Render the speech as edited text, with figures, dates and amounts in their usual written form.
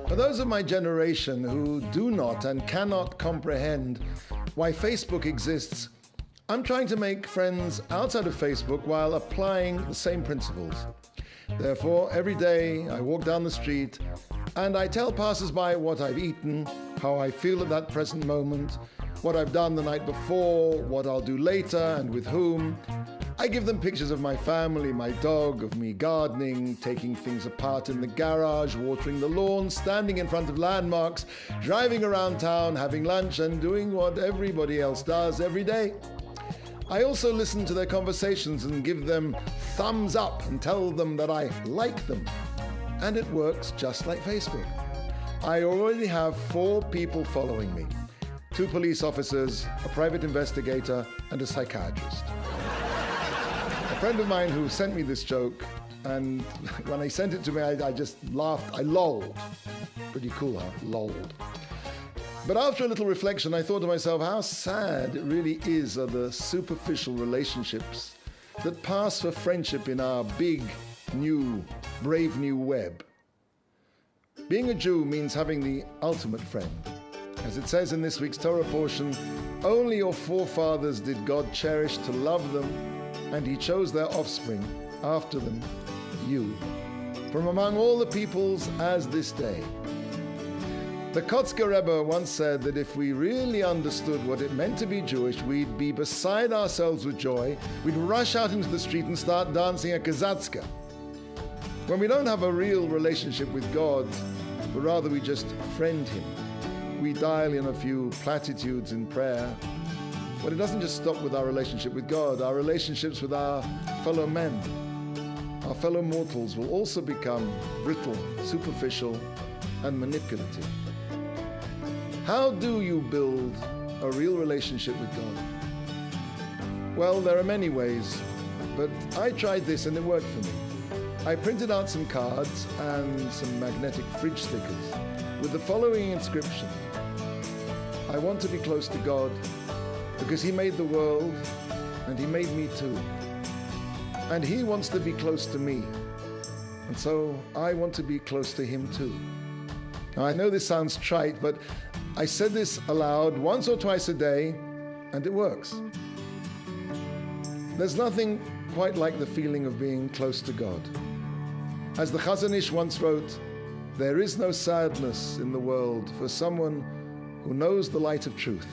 For those of my generation who do not and cannot comprehend why Facebook exists, I'm trying to make friends outside of Facebook while applying the same principles. Therefore, every day I walk down the street and I tell passers-by what I've eaten, how I feel at that present moment, what I've done the night before, what I'll do later and with whom. I give them pictures of my family, my dog, of me gardening, taking things apart in the garage, watering the lawn, standing in front of landmarks, driving around town, having lunch, and doing what everybody else does every day. I also listen to their conversations and give them thumbs up and tell them that I like them. And it works just like Facebook. I already have 4 people following me: 2 police officers, a private investigator, and a psychiatrist. A friend of mine who sent me this joke, and when he sent it to me, I just laughed. I lolled. Pretty cool, huh? Lolled. But after a little reflection, I thought to myself, how sad it really is are the superficial relationships that pass for friendship in our big, new, brave new web. Being a Jew means having the ultimate friend. As it says in this week's Torah portion, only your forefathers did God cherish to love them, and he chose their offspring after them, you, from among all the peoples as this day. The Kotzker Rebbe once said that if we really understood what it meant to be Jewish, we'd be beside ourselves with joy, we'd rush out into the street and start dancing a kazatzka. When we don't have a real relationship with God, but rather we just friend him, we dial in a few platitudes in prayer, but it doesn't just stop with our relationship with God. Our relationships with our fellow men, our fellow mortals, will also become brittle, superficial, and manipulative. How do you build a real relationship with God? Well, there are many ways, but I tried this and it worked for me. I printed out some cards and some magnetic fridge stickers with the following inscription: I want to be close to God because he made the world and he made me too. And he wants to be close to me. And so I want to be close to him too. Now I know this sounds trite, but I said this aloud once or twice a day, and it works. There's nothing quite like the feeling of being close to God. As the Chazon Ish once wrote, there is no sadness in the world for someone who knows the light of truth.